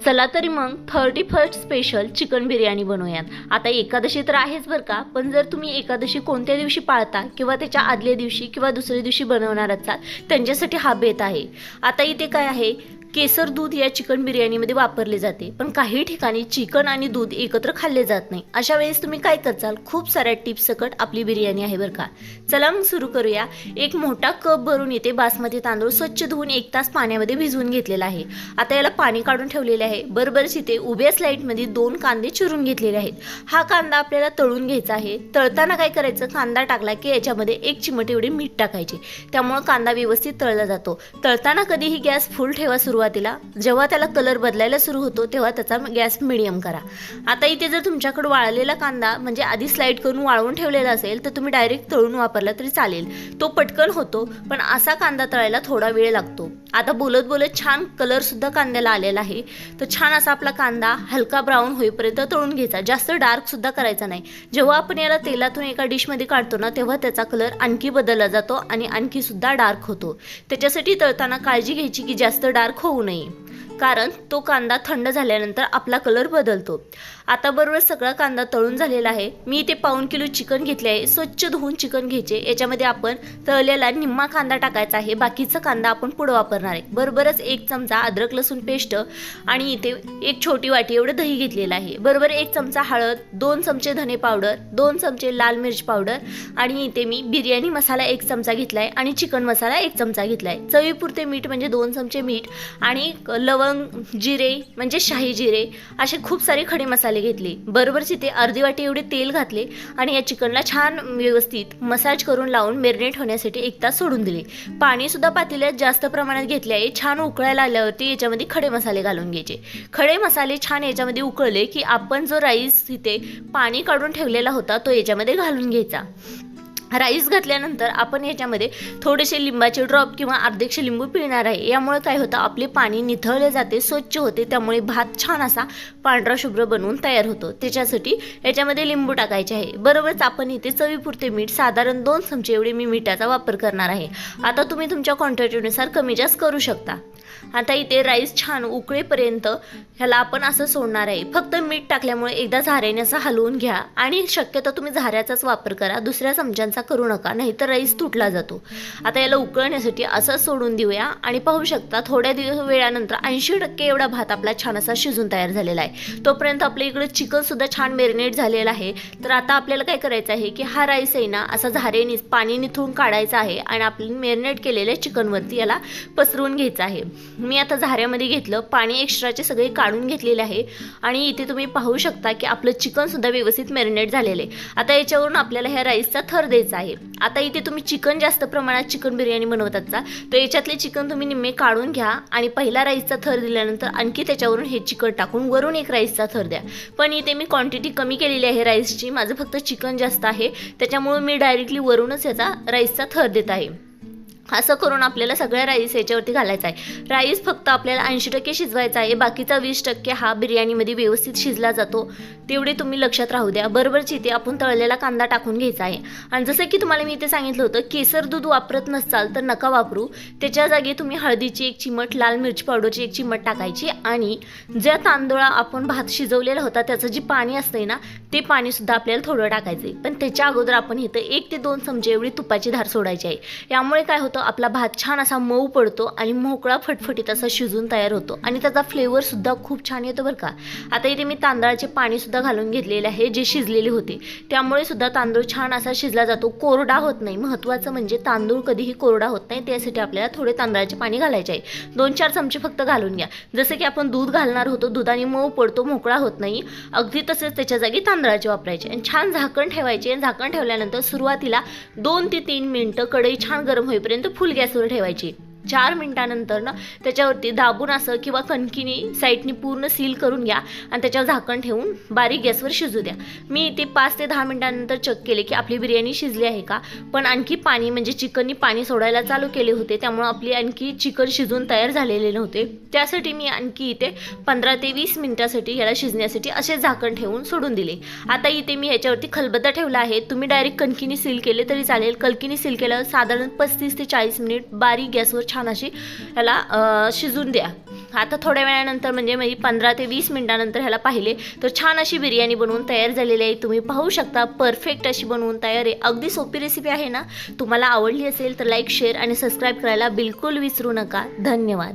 चला तरी मग 31st स्पेशल चिकन बिर्याणी बनवूयात। आता एकादशी तर आहेच बरं का, पण जर तुम्ही एकादशी कोणत्या दिवशी पाळता किंवा त्याच्या आदल्या दिवशी किंवा दुसऱ्या दिवशी बनवणार असाल त्यांच्यासाठी हा बेत आहे। आता इथे काय आहे, केसर दूध या चिकन बिर्याणीमध्ये वापरले जाते, पण काही ठिकाणी चिकन आणि दूध एकत्र खाल्ले जात नाही। अशा वेळेस तुम्ही काय करचाल, खूप साऱ्या टिप्स सकट आपली बिर्याणी आहे बरं का। चला मग सुरू करूया। एक मोठा कप भरून इथे बासमती तांदूळ स्वच्छ धुवून 1 तास पाण्यामध्ये भिजवून घेतलेला आहे। आता याला पाणी काढून ठेवलेले आहे। बरोबरच इथे उभ्या स्लाइडमध्ये 2 कांदे चिरून घेतलेले आहेत। हा कांदा आपल्याला तळून घ्यायचा आहे। तळताना काय करायचं, कांदा टाकला की याच्यामध्ये 1 चिमट एवढे मीठ टाकायचे, त्यामुळे कांदा व्यवस्थित तळला जातो। तळताना कधीही गॅस फुल ठेवा। सुरुवातीला जेव्हा त्याला कलर बदलायला सुरू होतो तेव्हा त्याचा गॅस मिडियम करा। आता इथे जर तुमच्याकडे वाळलेला कांदा म्हणजे आधी स्लाइड करून वाळवून ठेवलेला असेल तर तुम्ही डायरेक्ट तळून वापरला तरी चालेल, तो पटकन होतो। पण असा कांदा तळायला थोडा वेळ लागतो। आता बोलत बोलत छान कलर सुद्धा कांद्याला आलेला आहे, तर छान असा आपला कांदा हलका ब्राऊन होईपर्यंत तळून घ्यायचा, जास्त डार्क सुद्धा करायचा नाही। जेव्हा आपण याला तेलातून एका डिशमध्ये काढतो ना तेव्हा त्याचा कलर आणखी बदलला जातो आणि आणखी सुद्धा डार्क होतो। त्याच्यासाठी तळताना काळजी घ्यायची की जास्त डार्क होऊ नये, कारण तो कांदा थंड झाल्यानंतर आपला कलर बदलतो। आता बरोबर सगळा कांदा तळून झालेला आहे। मी इथे 1.5 किलो चिकन घेतले आहे। स्वच्छ धुवून चिकन घ्यायचे, याच्यामध्ये आपण तळलेला निम्मा कांदा टाकायचा आहे, बाकीचा कांदा आपण पुढे वापरणार आहे। बरोबरच 1 चमचा अद्रक लसूण पेस्ट आणि इथे 1 छोटी वाटी एवढं दही घेतलेलं आहे। बरोबर 1 चमचा हळद, 2 चमचे धने पावडर, 2 चमचे लाल मिर्च पावडर आणि इथे मी बिर्याणी मसाला 1 चमचा घेतलाय आणि चिकन मसाला 1 चमचा घेतलाय। चवीपुरते मीठ म्हणजे 2 चमचे मीठ आणि लवंग, जिरे म्हणजे शाही जिरे, असे खूप सारे खडे मसाले घेतले। बरोबरच इथे अर्धी वाटी एवढे तेल घातले आणि या चिकनला छान व्यवस्थित मसाज करून लावून मॅरिनेट होण्यासाठी 1 तास सोडून दिले। पाणी सुद्धा पातेल्यात जास्त प्रमाणात घेतले आहे। छान उकळायला आल्यावरती याच्यामध्ये खडे मसाले घालून घ्यायचे। खडे मसाले छान याच्यामध्ये उकळले की आपण जो राईस इथे पाणी काढून ठेवलेला होता तो याच्यामध्ये घालून घ्यायचा। राईस घातल्यानंतर आपण याच्यामध्ये थोडेसे लिंबाचे ड्रॉप किंवा अर्धेकशे लिंबू पिळणार आहे। यामुळे काय होतं, आपले पाणी निथळले जाते, स्वच्छ होते, त्यामुळे भात छान असा पांढरा शुभ्र बनवून तयार होतो। त्याच्यासाठी याच्यामध्ये लिंबू टाकायचे आहे। बरोबरच आपण इथे चवीपुरते मीठ, साधारण 2 चमचे एवढे मी मिठाचा वापर करणार आहे। आता तुम्ही तुमच्या क्वांटिटीनुसार कमी जास्त करू शकता। आता इथे राईस छान उकळेपर्यंत ह्याला आपण असं सोडणार आहे। फक्त मीठ टाकल्यामुळे एकदा झाऱ्याने असं हलवून घ्या आणि शक्यतो तुम्ही झाऱ्याचाच वापर करा, दुसऱ्या चमच्यांचा करू नका, नाहीतर राईस तुटला जातो। आता याला उकळण्यासाठी असं सोडून देऊया आणि पाहू शकता थोड्या वेळानंतर 80% एवढा भात आपला छान असा शिजून तयार झालेला आहे। तोपर्यंत आपल्या इकडे चिकन सुद्धा छान मॅरिनेट झालेला आहे। तर आता आपल्याला काय करायचं आहे की हा राईस आहे ना असा झाऱ्याने पाणी निथळून काढायचा आहे आणि आपलं मॅरिनेट केलेल्या चिकनवरती याला पसरवून घ्यायचं आहे। मी आता झाऱ्यामध्ये घेतलं, पाणी एक्स्ट्राचे सगळे काढून घेतलेले आहे आणि इथे तुम्ही पाहू शकता की आपलं चिकन सुद्धा व्यवस्थित मॅरिनेट झालेले आहे। आता याच्यावरून आपल्याला ह्या राईसचा थर द्यायचा आहे। आता इथे तुम्ही चिकन जास्त प्रमाणात चिकन बिर्याणी बनवत असाल तर याच्यातले चिकन तुम्ही निम्मे काढून घ्या आणि पहिला राईसचा थर दिल्यानंतर आणखी त्याच्यावरून हे चिकन टाकून वरून एक राईसचा थर द्या। पण इथे मी क्वांटिटी कमी केलेली आहे राईसची, माझं फक्त चिकन जास्त आहे, त्याच्यामुळे मी डायरेक्टली वरूनच याचा राईसचा थर देत आहे। असं करून आपल्याला सगळ्या राईस याच्यावरती घालायचा आहे। राईस फक्त आपल्याला 80% शिजवायचा आहे, बाकीचा 20% हा बिर्याणीमध्ये व्यवस्थित शिजला जातो, तेवढे तुम्ही लक्षात राहू द्या। बरोबरच इथे आपण तळलेला कांदा टाकून घ्यायचा आहे आणि जसं की तुम्हाला मी इथे सांगितलं होतं, केसर दूध वापरत नसाल तर नका वापरू, त्याच्या जागी तुम्ही हळदीची 1 चिमट, लाल मिरची पावडरची 1 चिमट टाकायची आणि ज्या तांदूळा आपण भात शिजवलेला होता त्याचं जे पाणी असतंय ना ते पाणी सुद्धा आपल्याला थोडं टाकायचं आहे। पण त्याच्या अगोदर आपण इथं 1 ते 2 चमचे एवढी तुपाची धार सोडायची आहे। यामुळे काय होतं, आपला भात छान असा मऊ पडतो आणि मोकळा फटफटीत असा शिजून तयार होतो आणि त्याचा फ्लेवर सुद्धा खूप छान येतो बरं का। आता इथे मी तांदळाचे पाणी सुद्धा घालून घेतलेले आहे, जे शिजलेले होते, त्यामुळे सुद्धा तांदूळ छान असा शिजला जातो, कोरडा होत नाही। महत्त्वाचं म्हणजे तांदूळ कधीही कोरडा होत नाही, त्यासाठी आपल्याला थोडे तांदळाचे पाणी घालायचे आहे। 2-4 चमचे फक्त घालून घ्या। जसं की आपण दूध घालणार होतो, दुधाने मऊ पडतो, मोकळा होत नाही, अगदी तसेच त्याच्या जागी तांदळाचे वापरायचे आणि छान झाकण ठेवायचे। झाकण ठेवल्यानंतर सुरुवातीला 2 ते 3 मिनिटं कढई छान गरम होईपर्यंत फुल गॅसवर ठेवायची। 4 मिनिटानंतर ना त्याच्यावरती दाबून असं किंवा कणकीने साईडनी पूर्ण सील करून घ्या आणि त्याच्यावर झाकण ठेवून बारीक गॅसवर शिजू द्या। मी इथे 5 ते 10 मिनिटांनंतर चेक केले की आपली बिर्याणी शिजली आहे का, पण आणखी पाणी म्हणजे चिकननी पाणी सोडायला चालू केले होते, त्यामुळे आपली आणखी चिकन शिजून तयार झालेले नव्हते। त्यासाठी मी आणखी इथे 15 ते 20 मिनिटासाठी याला शिजण्यासाठी असे झाकण ठेवून सोडून दिले। आता इथे मी ह्याच्यावरती खलबत्ता ठेवला आहे, तुम्ही डायरेक्ट कणकीने सील केले तरी चालेल। कणकीने सील केल्यावर साधारण 35 ते 40 मिनिट बारीक गॅसवर छान अशी याला शिजून द्या। आता थोड्या वेळानंतर म्हणजे मी 15 ते 20 मिनिटानंतर ह्याला पाहिले तर छान अशी बिर्याणी बनवून तयार झालेली आहे. तुम्ही पाहू शकता परफेक्ट अशी बनवून तयार आहे. अगदी सोपी रेसिपी आहे ना. तुम्हाला आवडली असेल तर लाईक, शेअर आणि सबस्क्राईब करायला बिलकुल विसरू नका. धन्यवाद.